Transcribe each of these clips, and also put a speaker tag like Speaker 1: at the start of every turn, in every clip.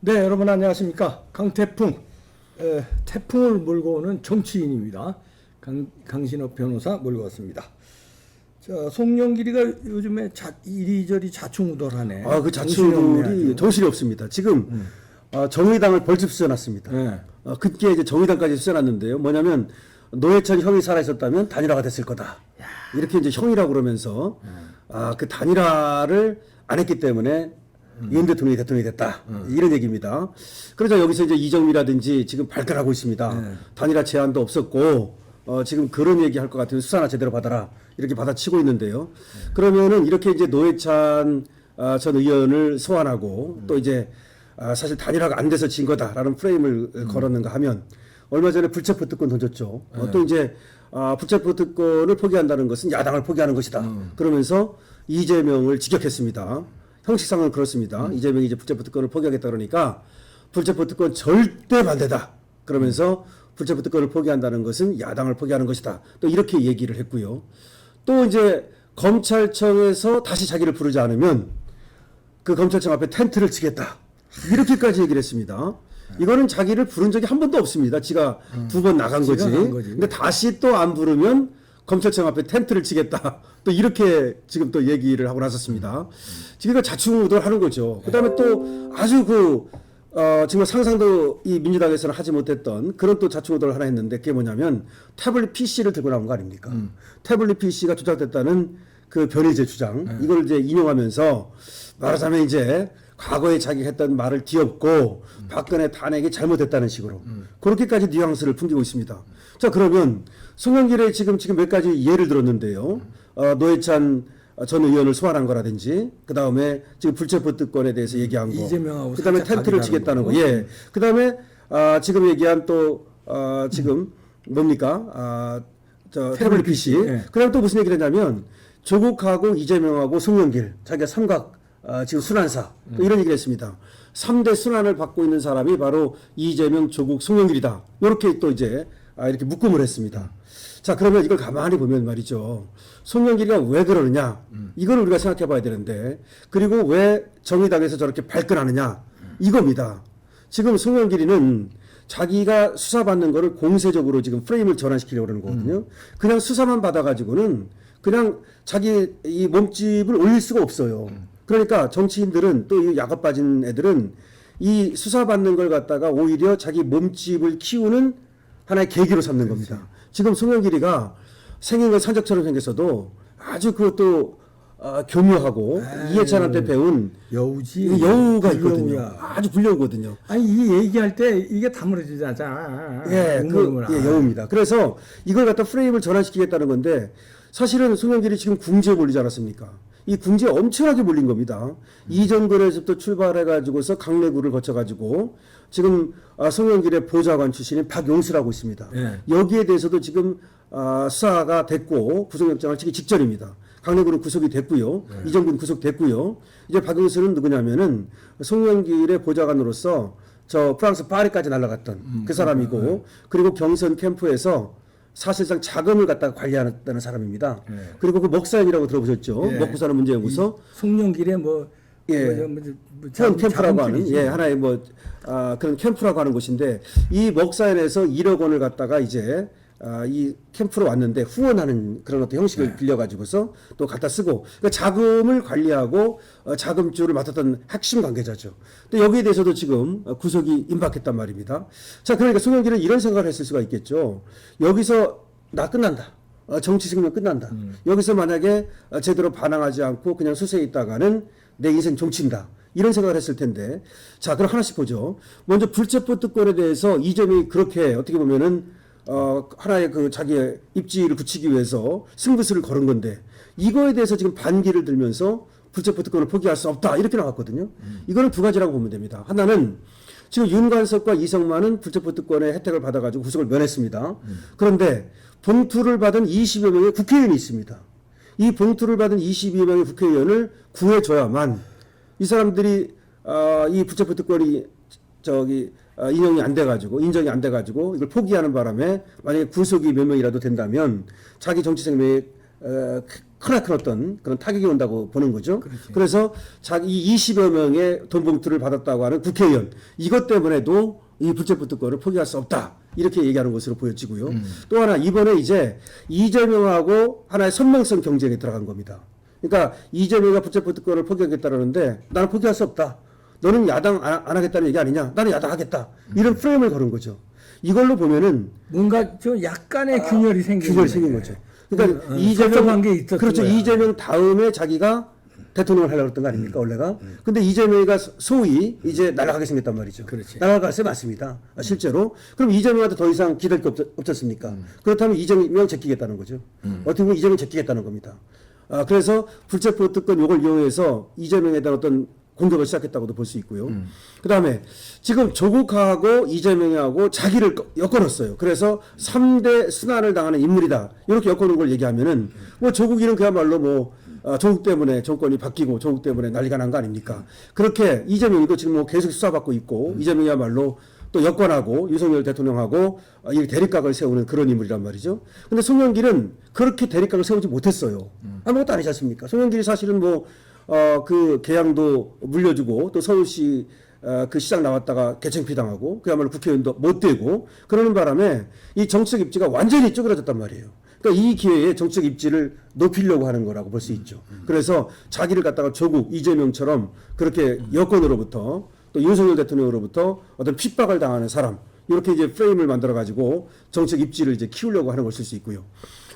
Speaker 1: 네, 여러분 안녕하십니까. 강태풍, 태풍을 몰고 오는 정치인입니다. 강신업 변호사 몰고 왔습니다. 자, 송영길이가 요즘에 이리저리 자충우돌하네.
Speaker 2: 그 자충우돌이 정신이 없습니다. 지금 정의당을 벌집 수여놨습니다.
Speaker 1: 네.
Speaker 2: 그때 이제 정의당까지 수여놨는데요. 뭐냐면 노회찬 형이 살아 있었다면 단일화가 됐을 거다. 이렇게 이제 형이라고 그러면서 그 단일화를 안 했기 때문에 윤 대통령이 됐다. 이런 얘기입니다. 그러자 여기서 이제 이정미라든지 지금 발끈하고 있습니다. 단일화 제안도 없었고 지금 그런 얘기 할 것 같으면 수사나 제대로 받아라. 이렇게 받아치고 있는데요. 그러면은 이렇게 이제 노회찬 전 의원을 소환하고 또 이제 사실 단일화가 안 돼서 진 거다라는 프레임을 걸었는가 하면 얼마 전에 불체포 특권 던졌죠. 또 이제 불체포 특권을 포기한다는 것은 야당을 포기하는 것이다. 그러면서 이재명을 직격했습니다. 형식상은 그렇습니다. 이재명이 이제 불체포 특권을 포기하겠다 그러니까 불체포 특권 절대 반대다. 그러면서 불체포 특권을 포기한다는 것은 야당을 포기하는 것이다. 또 이렇게 얘기를 했고요. 또 이제 검찰청에서 다시 자기를 부르지 않으면 그 검찰청 앞에 텐트를 치겠다. 이렇게까지 얘기를 했습니다. 이거는 자기를 부른 적이 한 번도 없습니다. 지가 두 번 나간 거지. 근데 다시 또 안 부르면 검찰청 앞에 텐트를 치겠다. 또 이렇게 지금 또 얘기를 하고 나섰습니다. 지금 자충우돌 하는 거죠. 그 다음에 또 아주 정말 상상도 이 민주당에서는 하지 못했던 그런 또 자충우돌을 하나 했는데 그게 뭐냐면 태블릿 PC를 들고 나온 거 아닙니까? 태블릿 PC가 조작됐다는 그 변희재 주장. 이걸 이제 인용하면서 말하자면 이제 과거에 자기가 했던 말을 뒤엎고 박근혜 탄핵이 잘못됐다는 식으로 그렇게까지 뉘앙스를 풍기고 있습니다. 자, 그러면 송영길의 지금 몇 가지 예를 들었는데요. 노회찬 전 의원을 소환한 거라든지 그 다음에 지금 불체포 특권에 대해서 얘기한 거,
Speaker 1: 이재명하고
Speaker 2: 그 다음에 텐트를 치겠다는 거, 예, 그 다음에 지금 얘기한 또 지금 뭡니까? 태블릿 PC.
Speaker 1: 예.
Speaker 2: 그 다음에 또 무슨 얘기를 했냐면 조국하고 이재명하고 송영길 자기가 삼각 지금 순환사 또 이런 얘기를 했습니다. 3대 순환을 받고 있는 사람이 바로 이재명, 조국, 송영길이다. 이렇게 또 이제 이렇게 묶음을 했습니다. 자, 그러면 이걸 가만히 보면 말이죠. 송영길이가 왜 그러느냐? 이걸 우리가 생각해 봐야 되는데, 그리고 왜 정의당에서 저렇게 발끈하느냐? 이겁니다. 지금 송영길이는 자기가 수사받는 거를 공세적으로 지금 프레임을 전환시키려고 그러는 거거든요. 그냥 수사만 받아가지고는 그냥 자기 이 몸집을 올릴 수가 없어요. 그러니까 정치인들은 또 이 야가 빠진 애들은 이 수사받는 걸 갖다가 오히려 자기 몸집을 키우는 하나의 계기로 삼는 겁니다. 지금 송영길이가 생긴 건 산적처럼 생겼어도 아주 그것도 교묘하고 이해찬한테 배운 여우가 있거든요. 아주 불려오거든요.
Speaker 1: 아니 이 얘기할 때 이게 다물어지잖아.
Speaker 2: 여우입니다. 그래서 이걸 갖다 프레임을 전환시키겠다는 건데 사실은 송영길이 지금 궁지에 몰리지 않았습니까? 이 궁지에 엄청나게 몰린 겁니다. 이전거래에서부터 출발해가지고서 강내구를 거쳐가지고 지금 송영길의 보좌관 출신인 박용수라고 있습니다.
Speaker 1: 네.
Speaker 2: 여기에 대해서도 지금 수사가 됐고 구속영장을 치기 직전입니다. 강내구는 구속이 됐고요. 이정근 구속됐고요. 이제 박용수는 누구냐면은 송영길의 보좌관으로서 저 프랑스 파리까지 날아갔던 그 사람이고 그리고 경선 캠프에서 사실상 자금을 갖다가 관리하는 사람입니다. 그리고 그 먹사연이라고 들어보셨죠? 먹고 사는 문제연구소.
Speaker 1: 송영길의
Speaker 2: 현 캠프라고 하는 하나의 그런 캠프라고 하는 곳인데 이 먹사연에서 1억 원을 갖다가 이제 이 캠프로 왔는데 후원하는 그런 어떤 형식을 빌려가지고서 또 갖다 쓰고 그러니까 자금을 관리하고 자금줄을 맡았던 핵심 관계자죠. 또 여기에 대해서도 지금 구속이 임박했단 말입니다. 자, 그러니까 송영길은 이런 생각을 했을 수가 있겠죠. 여기서 나 끝난다. 정치 생명 끝난다. 여기서 만약에 제대로 반항하지 않고 그냥 수세에 있다가는 내 인생 종친다. 이런 생각을 했을 텐데 자, 그럼 하나씩 보죠. 먼저 불체포 특권에 대해서 이재명이 그렇게 어떻게 보면은 하나의 그 자기의 입지를 굳히기 위해서 승부수를 걸은 건데 이거에 대해서 지금 반기를 들면서 불체포 특권을 포기할 수 없다 이렇게 나왔거든요. 이거는 두 가지라고 보면 됩니다. 하나는 지금 윤관석과 이성만은 불체포 특권의 혜택을 받아가지고 구속을 면했습니다. 그런데 봉투를 받은 20여 명의 국회의원이 있습니다. 이 봉투를 받은 22여 명의 국회의원을 구해줘야만 이 사람들이 이 불체포 특권이 인정이 안 돼가지고 이걸 포기하는 바람에 만약에 구속이 몇 명이라도 된다면 자기 정치 생명에 크나큰 어떤 그런 타격이 온다고 보는 거죠.
Speaker 1: 그렇지.
Speaker 2: 그래서 자기 20여 명의 돈 봉투를 받았다고 하는 국회의원 이것 때문에도 이 불체포 특권을 포기할 수 없다. 이렇게 얘기하는 것으로 보여지고요. 또 하나 이번에 이제 이재명하고 하나의 선명성 경쟁에 들어간 겁니다. 그러니까 이재명이 불체포 특권을 포기하겠다라는데 나는 포기할 수 없다. 너는 야당 안 하겠다는 얘기 아니냐? 나는 야당 하겠다. 이런 프레임을 거는 거죠. 이걸로 보면은
Speaker 1: 뭔가 좀 약간의 균열이 생긴
Speaker 2: 균열이 생긴 거죠. 그러니까
Speaker 1: 섭섭한 게 있었던
Speaker 2: 그렇죠.
Speaker 1: 거야.
Speaker 2: 이재명 다음에 자기가 대통령을 하려고 했던 거 아닙니까 원래가? 근데 이재명이가 소위 이제 날아가게 생겼단 말이죠.
Speaker 1: 그렇지.
Speaker 2: 날아갈 새 맞습니다. 실제로. 그럼 이재명한테 더 이상 기댈 게 없지 않습니까? 그렇다면 이재명 제끼겠다는 거죠. 어떻게 보면 이재명 제끼겠다는 겁니다. 그래서 불체포 특권 요걸 이용해서 이재명에 대한 어떤 공격을 시작했다고도 볼 수 있고요. 그 다음에 지금 조국하고 이재명하고 자기를 엮어놨어요. 그래서 3대 순환을 당하는 인물이다. 이렇게 엮어놓은 걸 얘기하면은 뭐 조국이는 그야말로 뭐 조국 때문에 정권이 바뀌고 조국 때문에 난리가 난 거 아닙니까? 그렇게 이재명이도 지금 뭐 계속 수사받고 있고 이재명이야말로 또 여권하고 윤석열 대통령하고 이 대립각을 세우는 그런 인물이란 말이죠. 근데 송영길은 그렇게 대립각을 세우지 못했어요. 아무것도 아니지 않습니까? 송영길이 사실은 뭐 그 계양도 물려주고 또 서울시 그 시장 나왔다가 개창피 당하고 그야말로 국회의원도 못 되고 그러는 바람에 이 정치적 입지가 완전히 쪼그라졌단 말이에요. 그러니까 이 기회에 정치적 입지를 높이려고 하는 거라고 볼 수 있죠. 그래서 자기를 갖다가 조국 이재명처럼 그렇게 여권으로부터 또 윤석열 대통령으로부터 어떤 핍박을 당하는 사람 이렇게 이제 프레임을 만들어 가지고 정책 입지를 이제 키우려고 하는 것일 수 있고요.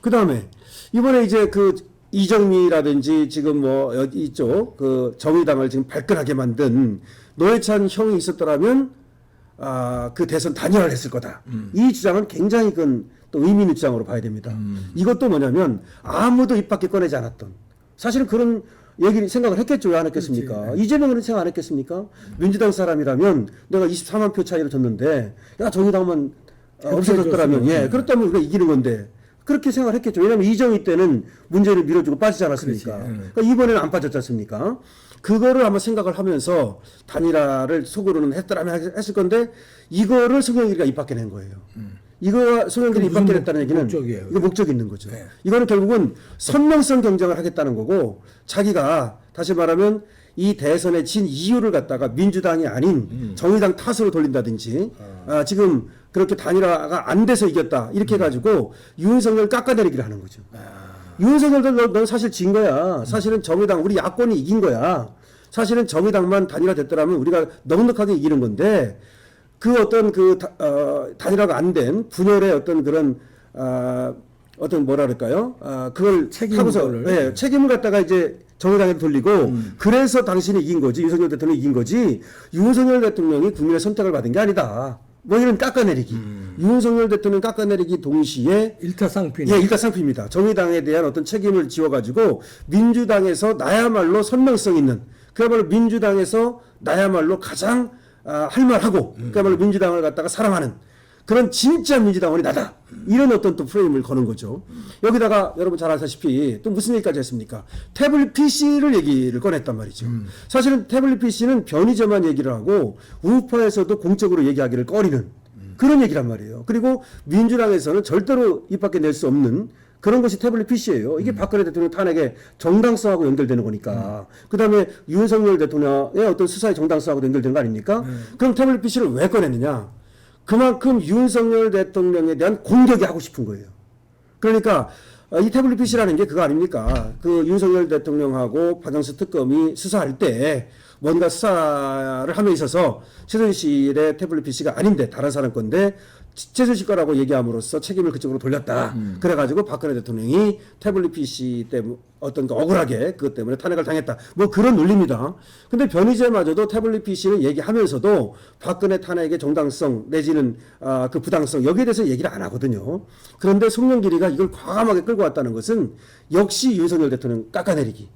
Speaker 2: 그 다음에 이번에 이제 그 이정미라든지 지금 뭐 여기 이쪽 그 정의당을 지금 발끈하게 만든 노회찬 형이 있었더라면 그 대선 단일화를 했을 거다. 이 주장은 굉장히 또 의미 있는 주장으로 봐야 됩니다. 이것도 뭐냐면 아무도 입 밖에 꺼내지 않았던 사실은 그런 얘기를 생각을 했겠죠. 왜 안 했겠습니까?
Speaker 1: 그렇지.
Speaker 2: 이재명은 생각 안 했겠습니까? 민주당 사람이라면 내가 24만 표 차이로 졌는데 야 정의당만 없어졌더라면 그렇다면 우리가 이기는 건데 그렇게 생각을 했겠죠. 왜냐하면 이정희 때는 문제를 밀어주고 빠지지 않았습니까? 그러니까 이번에는 안 빠졌지 않습니까? 그거를 한번 생각을 하면서 단일화를 속으로는 했더라면 했을 건데 이거를 송영길이가 입 밖에 낸 거예요. 이거 송영길이 입 밖에 냈다는 얘기는
Speaker 1: 목적이에요?
Speaker 2: 이거 목적이 있는 거죠. 이거는 결국은 선명성 경쟁을 하겠다는 거고 자기가 다시 말하면 이 대선에 진 이유를 갖다가 민주당이 아닌 정의당 탓으로 돌린다든지 지금 그렇게 단일화가 안 돼서 이겼다 이렇게 해가지고 윤석열 깎아내리기를 하는 거죠. 윤석열도 넌 사실 진 거야. 사실은 정의당 우리 야권이 이긴 거야. 사실은 정의당만 단일화 됐더라면 우리가 넉넉하게 이기는 건데 그 어떤 단일화가 안 된 분열의 어떤 그런 어떤 뭐라 그럴까요? 그걸 하고서 책임을 갖다가 이제 정의당에 돌리고 그래서 당신이 이긴 거지 윤석열 대통령이 이긴 거지 윤석열 대통령이 국민의 선택을 받은 게 아니다. 뭐 이런 깎아내리기. 윤석열 대통령 깎아내리기 동시에
Speaker 1: 일타쌍피.
Speaker 2: 일타쌍피입니다. 정의당에 대한 어떤 책임을 지워가지고 민주당에서 나야말로 선명성 있는 그야말로 민주당에서 나야말로 가장 할말하고 그야말로 민주당을 갖다가 사랑하는 그런 진짜 민주당원이 나다. 이런 어떤 또 프레임을 거는 거죠. 여기다가 여러분 잘 아시다시피 또 무슨 얘기까지 했습니까? 태블릿 PC를 얘기를 꺼냈단 말이죠. 사실은 태블릿 PC는 변희재만 얘기를 하고 우파에서도 공적으로 얘기하기를 꺼리는 그런 얘기란 말이에요. 그리고 민주당에서는 절대로 입 밖에 낼 수 없는 그런 것이 태블릿 PC예요. 이게 박근혜 대통령 탄핵의 정당성하고 연결되는 거니까. 그 다음에 윤석열 대통령의 어떤 수사의 정당성하고 연결되는 거 아닙니까? 그럼 태블릿 PC를 왜 꺼냈느냐? 그만큼 윤석열 대통령에 대한 공격이 하고 싶은 거예요. 그러니까 이 태블릿 PC라는 게 그거 아닙니까? 그 윤석열 대통령하고 박영수 특검이 수사할 때 뭔가 수사를 함에 있어서 최순실의 태블릿 PC가 아닌데 다른 사람 건데 최순실 거라고 얘기함으로써 책임을 그쪽으로 돌렸다. 그래가지고 박근혜 대통령이 태블릿 PC 때문에 어떤 억울하게 그것 때문에 탄핵을 당했다. 뭐 그런 논리입니다. 근데 변희재마저도 태블릿 PC를 얘기하면서도 박근혜 탄핵의 정당성 내지는 그 부당성 여기에 대해서 얘기를 안 하거든요. 그런데 송영길이가 이걸 과감하게 끌고 왔다는 것은 역시 윤석열 대통령 깎아내리기.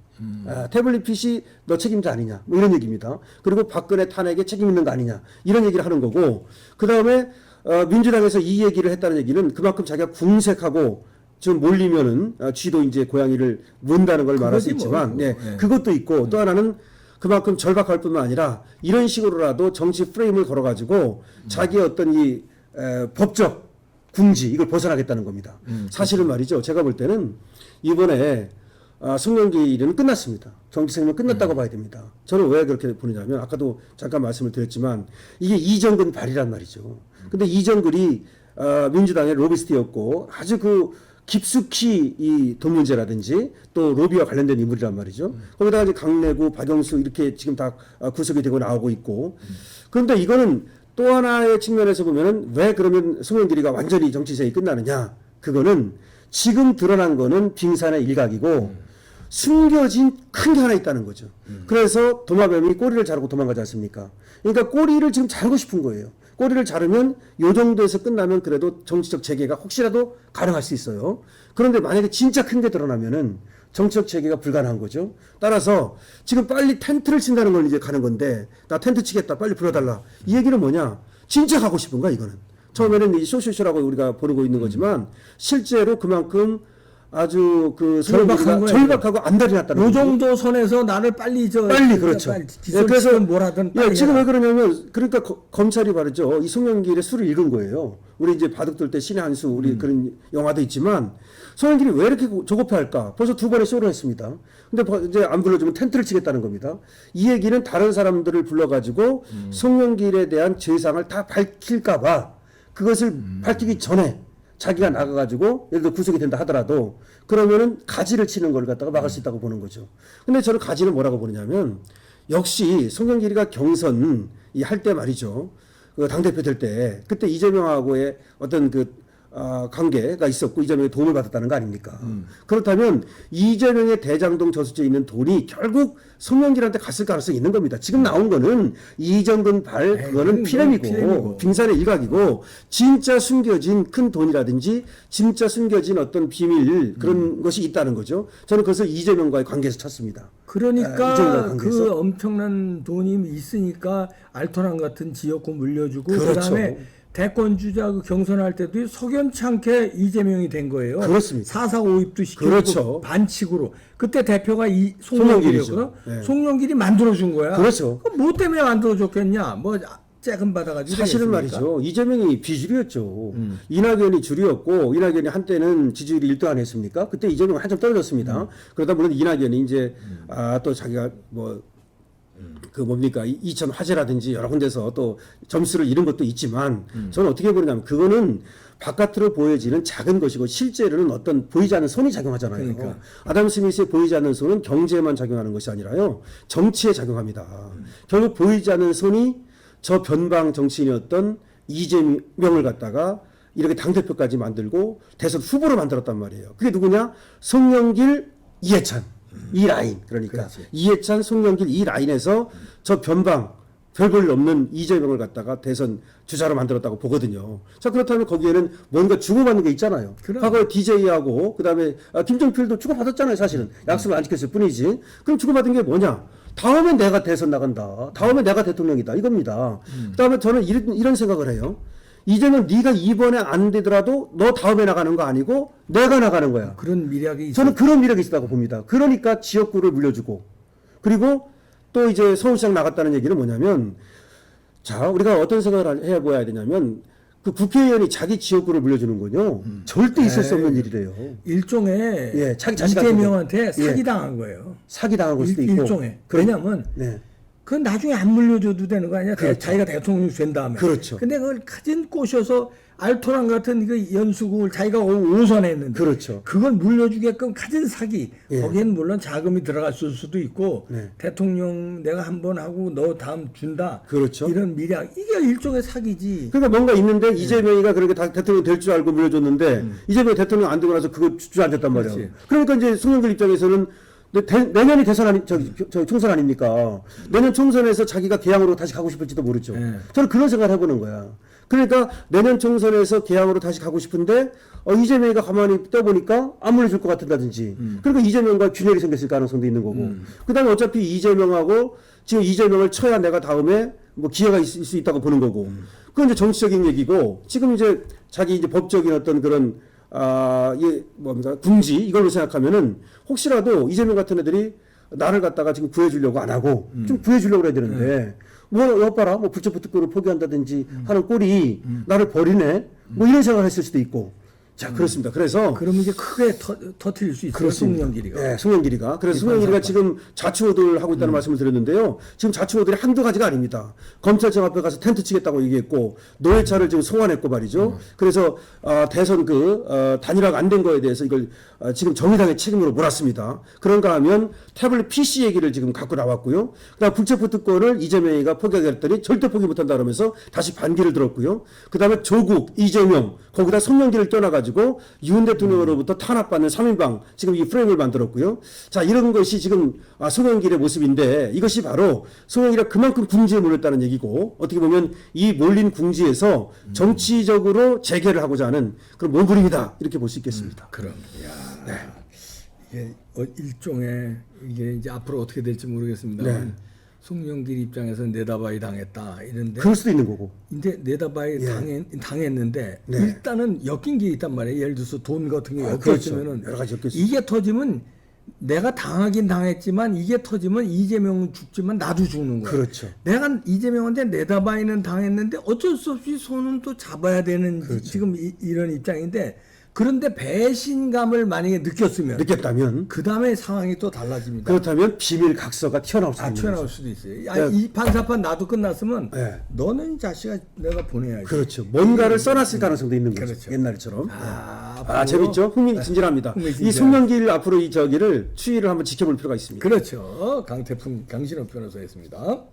Speaker 2: 태블릿 PC 너 책임자 아니냐 뭐 이런 얘기입니다. 그리고 박근혜 탄핵에 책임 있는 거 아니냐 이런 얘기를 하는 거고 그 다음에 민주당에서 이 얘기를 했다는 얘기는 그만큼 자기가 궁색하고 좀 몰리면은 쥐도 이제 고양이를 문다는 걸 말할 수 있지만 그것도 있고 또 하나는 그만큼 절박할 뿐만 아니라 이런 식으로라도 정치 프레임을 걸어가지고 자기의 어떤 이 법적 궁지 이걸 벗어나겠다는 겁니다. 사실은 말이죠. 제가 볼 때는 이번에 송영길은 끝났습니다. 정치 생명 끝났다고 봐야 됩니다. 저는 왜 그렇게 보느냐면 아까도 잠깐 말씀을 드렸지만 이게 이정근 발이란 말이죠. 근데 이정근이 민주당의 로비스트였고 아주 그 깊숙이 이 돈 문제라든지 또 로비와 관련된 인물이란 말이죠. 거기다가 이제 강내구, 박영수 이렇게 지금 다 구속이 되고 나오고 있고. 그런데 이거는 또 하나의 측면에서 보면은 왜 그러면 송영길이가 완전히 정치생이 끝나느냐? 그거는 지금 드러난 거는 빙산의 일각이고 숨겨진 큰 게 하나 있다는 거죠. 그래서 도마뱀이 꼬리를 자르고 도망가지 않습니까? 그러니까 꼬리를 지금 자르고 싶은 거예요. 꼬리를 자르면 요 정도에서 끝나면 그래도 정치적 재개가 혹시라도 가능할 수 있어요. 그런데 만약에 진짜 큰 게 드러나면은 정치적 재개가 불가능한 거죠. 따라서 지금 빨리 텐트를 친다는 걸 이제 가는 건데 나 텐트 치겠다 빨리 불러달라. 이 얘기는 뭐냐? 진짜 가고 싶은 거야 이거는. 처음에는 이 쇼쇼쇼라고 우리가 보고 있는 거지만 실제로 그만큼 아주 그
Speaker 1: 절박한 거예요.
Speaker 2: 절박하고 안달이 났다는
Speaker 1: 요
Speaker 2: 거죠.
Speaker 1: 정도 선에서 나를 빨리
Speaker 2: 빨리 그렇죠.
Speaker 1: 그래서 뭐라든 빨리
Speaker 2: 지금
Speaker 1: 해라.
Speaker 2: 왜 그러냐면 그러니까 검찰이 말이죠. 이 송영길의 수를 읽은 거예요. 우리 이제 바둑둘 때 신의 한 수 우리 그런 영화도 있지만 송영길이 왜 이렇게 조급해할까? 벌써 두 번의 쇼를 했습니다. 근데 이제 안 불러주면 텐트를 치겠다는 겁니다. 이 얘기는 다른 사람들을 불러가지고 송영길에 대한 죄상을 다 밝힐까봐 그것을 밝히기 전에 자기가 나가가지고 예를 들어 구속이 된다 하더라도 그러면은 가지를 치는 걸 갖다가 막을 수 있다고 보는 거죠. 근데 저는 가지는 뭐라고 보느냐면 역시 송영길이가 경선 이 할 때 말이죠. 그 당대표 될 때 그때 이재명하고의 어떤 그 관계가 있었고 이재명의 도움을 받았다는 거 아닙니까? 그렇다면 이재명의 대장동 저수지에 있는 돈이 결국 송영길한테 갔을 가능성이 있는 겁니다. 지금 나온 거는 이정근 발 그거는 피렘이고 빙산의 일각이고 진짜 숨겨진 큰 돈이라든지 진짜 숨겨진 어떤 비밀 그런 것이 있다는 거죠. 저는 그것을 이재명과의 관계에서 찾습니다.
Speaker 1: 그러니까 그 엄청난 돈이 있으니까 알토란 같은 지역구 물려주고
Speaker 2: 그렇죠.
Speaker 1: 그다음에 대권 주자 그 경선할 때도 석연치 않게 이재명이 된 거예요.
Speaker 2: 그렇습니다.
Speaker 1: 4.4 5입도 시키고
Speaker 2: 그렇죠.
Speaker 1: 반칙으로. 그때 대표가 이 송영길이었거든.
Speaker 2: 네.
Speaker 1: 송영길이 만들어준 거야.
Speaker 2: 그렇죠.
Speaker 1: 그럼 뭐 때문에 만들어줬겠냐? 뭐 째금 받아가지고.
Speaker 2: 사실은
Speaker 1: 되겠습니까?
Speaker 2: 말이죠. 이재명이 비주류였죠. 이낙연이 주류였고 이낙연이 한때는 지지율이 1등 안 했습니까? 그때 이재명은 한참 떨어졌습니다. 그러다 물론 이낙연이 이제 또 자기가 뭐 그 뭡니까 2000 화재라든지 여러 군데서 또 점수를 잃은 것도 있지만 저는 어떻게 보냐면 그거는 바깥으로 보여지는 작은 것이고 실제로는 어떤 보이지 않는 손이 작용하잖아요.
Speaker 1: 그러니까.
Speaker 2: 아담 스미스의 보이지 않는 손은 경제에만 작용하는 것이 아니라요 정치에 작용합니다. 결국 보이지 않는 손이 저 변방 정치인이었던 이재명을 갖다가 이렇게 당대표까지 만들고 대선 후보로 만들었단 말이에요. 그게 누구냐? 송영길, 이해찬. 이 라인 그러니까
Speaker 1: 그렇지.
Speaker 2: 이해찬, 송영길 이 라인에서 저 변방 별 볼 없는 이재명을 갖다가 대선 주자로 만들었다고 보거든요. 자 그렇다면 거기에는 뭔가 주고받는 게 있잖아요.
Speaker 1: 그럼.
Speaker 2: 과거에 DJ하고 그다음에 김정필도 주고받았잖아요. 사실은 약속을 안 지켰을 뿐이지. 그럼 주고받은 게 뭐냐? 다음에 내가 대선 나간다. 다음에 내가 대통령이다. 이겁니다. 그다음에 저는 이런 생각을 해요. 이제는 네가 이번에 안 되더라도 너 다음에 나가는 거 아니고 내가 나가는 거야.
Speaker 1: 그런 미략이 있어.
Speaker 2: 저는 그런 미력이 있다고 봅니다. 그러니까 지역구를 물려주고 그리고 또 이제 서울시장 나갔다는 얘기는 뭐냐면 자 우리가 어떤 생각을 해봐야 되냐면 그 국회의원이 자기 지역구를 물려주는 건요 절대 있을 수 없는 일이래요.
Speaker 1: 일종의
Speaker 2: 예, 자기 자식한테.
Speaker 1: 이재명한테 사기당한 거예요.
Speaker 2: 사기당한 걸 수도 있고
Speaker 1: 일종의. 왜냐면
Speaker 2: 네.
Speaker 1: 그건 나중에 안 물려줘도 되는 거 아니야?
Speaker 2: 그렇죠.
Speaker 1: 자기가 대통령이 된 다음에.
Speaker 2: 그렇죠.
Speaker 1: 근데 그걸 가진 꼬셔서 알토란 같은 그 연수국을 자기가 오선했는데.
Speaker 2: 그렇죠.
Speaker 1: 그걸 물려주게끔 가진 사기.
Speaker 2: 예.
Speaker 1: 거기엔 물론 자금이 들어갔을 수도 있고.
Speaker 2: 네.
Speaker 1: 대통령 내가 한 번 하고 너 다음 준다.
Speaker 2: 그렇죠.
Speaker 1: 이런 미략. 이게 일종의 사기지.
Speaker 2: 그러니까 뭔가 있는데 이재명이가 그렇게 다 대통령 될 줄 알고 물려줬는데 이재명이 대통령 안 되고 나서 그거 주저앉았단 말이에요.
Speaker 1: 그렇지.
Speaker 2: 그러니까 이제 송영길 입장에서는 내년이 대선 아니 저 총선 아닙니까? 내년 총선에서 자기가 개항으로 다시 가고 싶을지도 모르죠.
Speaker 1: 네.
Speaker 2: 저는 그런 생각을 해보는 거야. 그러니까 내년 총선에서 개항으로 다시 가고 싶은데 이재명이가 가만히 떠보니까 안 물려줄 것 같은다든지. 그러니까 이재명과 균열이 생겼을 가능성도 있는 거고. 그다음에 어차피 이재명하고 지금 이재명을 쳐야 내가 다음에 뭐 기회가 있을 수 있다고 보는 거고. 그건 이제 정치적인 얘기고 지금 이제 자기 이제 법적인 어떤 그런 이게 뭡니까 궁지 이걸로 생각하면은 혹시라도 이재명 같은 애들이 나를 갖다가 지금 구해주려고 안 하고 좀 구해주려고 해야 되는데 뭐 여봐라 뭐 불체포 특권을 포기한다든지 하는 꼴이 나를 버리네 뭐 이런 생각을 했을 수도 있고 자 그렇습니다. 그래서
Speaker 1: 그러면 이제 크게 터트릴 수 있어요. 송영길이가.
Speaker 2: 네, 송영길이가. 그래서 송영길이가 지금 자충우돌 하고 있다는 말씀을 드렸는데요. 지금 자충우돌이 한두 가지가 아닙니다. 검찰청 앞에 가서 텐트 치겠다고 얘기했고 노회차를 지금 송환했고 말이죠. 그래서 대선 단일화가 안 된 거에 대해서 이걸 지금 정의당의 책임으로 몰았습니다. 그런가 하면 태블릿 PC 얘기를 지금 갖고 나왔고요. 그다음 불체포 특권을 이재명이가 포기하겠다니 절대 포기 못한다 그러면서 다시 반기를 들었고요. 그다음에 조국, 이재명 거기다 송영길을 껴나가지고 윤 대통령으로부터 탄압받는 3인방 지금 이 프레임을 만들었고요. 자 이런 것이 지금 송영길의 모습인데 이것이 바로 송영길이 그만큼 궁지에 몰렸다는 얘기고 어떻게 보면 이 몰린 궁지에서 정치적으로 재개를 하고자 하는 그런 몸부림이다 이렇게 볼 수 있겠습니다.
Speaker 1: 그럼 이게 일종의 이게 이제 앞으로 어떻게 될지 모르겠습니다만
Speaker 2: 네.
Speaker 1: 송영길 입장에서 내다바이 당했다 이런데
Speaker 2: 그럴 수도 있는 거고.
Speaker 1: 근데 내다바이 당했는데
Speaker 2: 네.
Speaker 1: 일단은 엮인 게 있단 말이에요. 예를 들어서 돈 같은 게 엮였으면은
Speaker 2: 그렇죠. 여러 가지 엮였죠.
Speaker 1: 이게 터지면 내가 당하긴 당했지만 이게 터지면 이재명은 죽지만 나도 죽는 거야.
Speaker 2: 그렇죠.
Speaker 1: 내가 이재명한테 내다바이는 당했는데 어쩔 수 없이 손은 또 잡아야 되는
Speaker 2: 그렇죠.
Speaker 1: 지금 이런 입장인데 그런데 배신감을 만약에
Speaker 2: 느꼈다면
Speaker 1: 그 다음에 상황이 또 달라집니다.
Speaker 2: 그렇다면 비밀 각서가 튀어나올 수 있는
Speaker 1: 튀어나올
Speaker 2: 거죠.
Speaker 1: 수도 있어요. 이 판사판 나도 끝났으면
Speaker 2: 네.
Speaker 1: 너는 자식아 내가 보내야지.
Speaker 2: 그렇죠. 뭔가를 써놨을 가능성도 있는 거죠.
Speaker 1: 그렇죠.
Speaker 2: 옛날처럼.
Speaker 1: 앞으로
Speaker 2: 재밌죠? 흥미진진합니다.
Speaker 1: 흥미진진한.
Speaker 2: 이 송영길 앞으로 이 저기를 추이를 한번 지켜볼 필요가 있습니다.
Speaker 1: 그렇죠. 강신업 변호사였습니다.